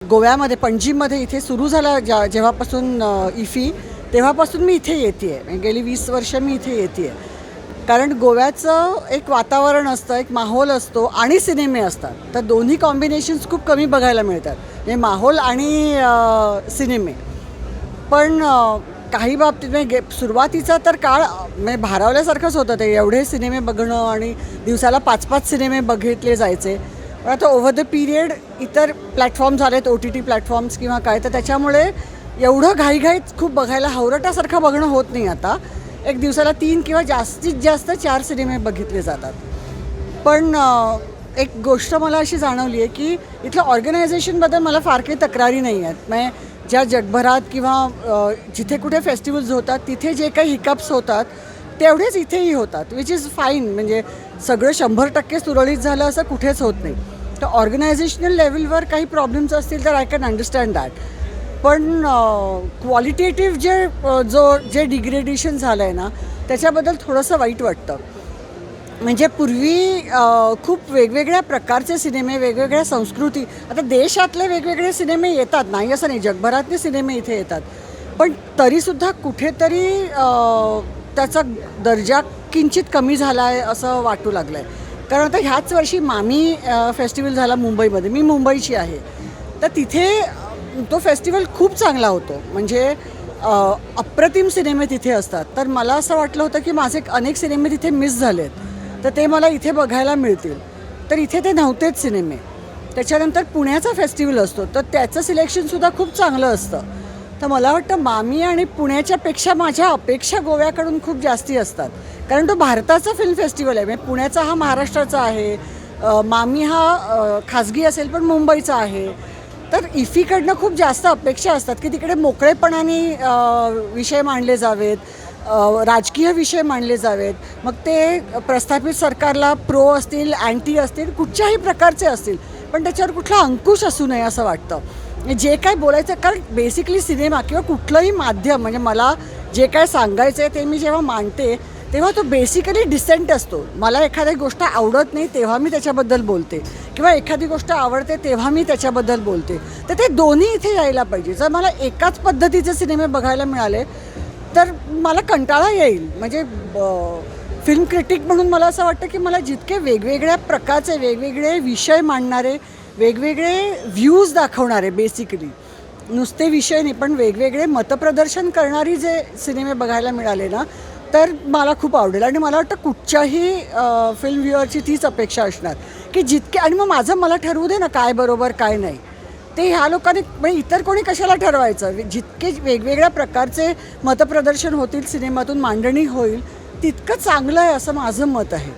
गोव्यामध्ये पणजीमध्ये इथे सुरू झाला जेव्हापासून इफी तेव्हापासून मी इथे येते आहे. गेली 20 वर्ष मी इथे येते आहे. कारण गोव्याचं एक वातावरण असतं, एक माहोल असतो आणि सिनेमे असतात. तर दोन्ही कॉम्बिनेशन्स खूप कमी बघायला मिळतात, म्हणजे माहोल आणि सिनेमे. पण काही बाबतीत म्हणजे सुरुवातीचा तर काळ म्हणजे भारावल्यासारखंच होतं. ते एवढे सिनेमे बघणं आणि दिवसाला 5-5 सिनेमे बघितले जायचे. पण आता ओव्हर द पिरियड इतर प्लॅटफॉर्म झालेत, OTT प्लॅटफॉर्म्स किंवा काय, तर त्याच्यामुळे एवढं घाईघाईत खूप बघायला हावरटासारखं बघणं होत नाही आता. एक दिवसाला 3 किंवा जास्तीत जास्त 4 सिनेमे बघितले जातात. पण एक गोष्ट मला अशी जाणवली आहे की इथलं ऑर्गनायझेशनबद्दल मला फार काही तक्रारी नाही आहेत. म्हणजे ज्या जगभरात किंवा जिथे कुठे फेस्टिवल्स होतात तिथे जे काही हिकअप्स होतात तेवढेच इथेही होतात, विच इज फाईन. म्हणजे सगळं 100% सुरळीत झालं असं कुठेच होत नाही. तर ऑर्गनायझेशनल लेवलवर काही प्रॉब्लेम्स असतील तर आय कॅन अंडरस्टँड दॅट. पण क्वालिटेटिव्ह जे डिग्रेडेशन झालं आहे ना, त्याच्याबद्दल थोडंसं वाईट वाटतं. म्हणजे पूर्वी खूप वेगवेगळ्या प्रकारचे सिनेमे, वेगवेगळ्या संस्कृती, आता देशातले वेगवेगळे सिनेमे येतात, नाही असं नाही, जगभरातले सिनेमे इथे येतात. पण तरीसुद्धा कुठेतरी त्याचा दर्जा किंचित कमी झाला आहे असं वाटू लागलं आहे. कारण आता ह्याच वर्षी मामी फेस्टिवल झाला मुंबईमध्ये. मी मुंबईची आहे, तर तिथे तो फेस्टिवल खूप चांगला होतो. म्हणजे अप्रतिम सिनेमे तिथे असतात. तर मला असं वाटलं होतं की माझे अनेक सिनेमे तिथे मिस झालेत, तर ते मला इथे बघायला मिळतील. तर इथे ते नव्हतेच सिनेमे. त्याच्यानंतर पुण्याचा फेस्टिवल असतो, तर त्याचं सिलेक्शनसुद्धा खूप चांगलं असतं. तर मला वाटतं मामी आणि पुण्याच्यापेक्षा माझ्या अपेक्षा गोव्याकडून खूप जास्ती असतात. कारण तो भारताचा फिल्म फेस्टिवल आहे. म्हणजे पुण्याचा हा महाराष्ट्राचा आहे, मामी हा खाजगी असेल पण मुंबईचा आहे. तर इफीकडनं खूप जास्त अपेक्षा असतात की तिकडे मोकळेपणाने विषय मांडले जावेत, राजकीय विषय मांडले जावेत. मग ते प्रस्थापित सरकारला प्रो असतील, अँटी असतील, कुठच्याही प्रकारचे असतील, पण त्याच्यावर कुठला अंकुश असू नये असं वाटतं. जे काय बोलायचं, कारण बेसिकली सिनेमा किंवा कुठलंही माध्यम, म्हणजे मला जे काय सांगायचं आहे ते मी जेव्हा मांडते तेव्हा तो बेसिकली डिसेंट असतो. मला एखादी गोष्ट आवडत नाही तेव्हा मी त्याच्याबद्दल बोलते, किंवा एखादी गोष्ट आवडते तेव्हा मी त्याच्याबद्दल बोलते. तर ते दोन्ही इथे यायला पाहिजे. जर मला एकाच पद्धतीचे सिनेमे बघायला मिळाले तर मला कंटाळा येईल. म्हणजे फिल्म क्रिटिक म्हणून मला असं वाटतं की मला जितके वेगवेगळ्या प्रकारचे, वेगवेगळे विषय मांडणारे, वेगवेगळे व्ह्यूज दाखवणारे, बेसिकली नुसते विषय नाही पण वेगवेगळे मतप्रदर्शन करणारी जे सिनेमे बघायला मिळाले ना, तर मला खूप आवडेल. आणि मला वाटतं कुठच्याही फिल्म व्ह्युअरची तीच अपेक्षा असणार की जितके, आणि मग माझं मला ठरवू दे ना काय बरोबर काय नाही, ते ह्या लोकांनी, म्हणजे इतर कोणी कशाला ठरवायचं. जितके वेगवेगळ्या प्रकारचे मतप्रदर्शन होतील, सिनेमातून मांडणी होईल, तितकं चांगलं आहे असं माझं मत आहे.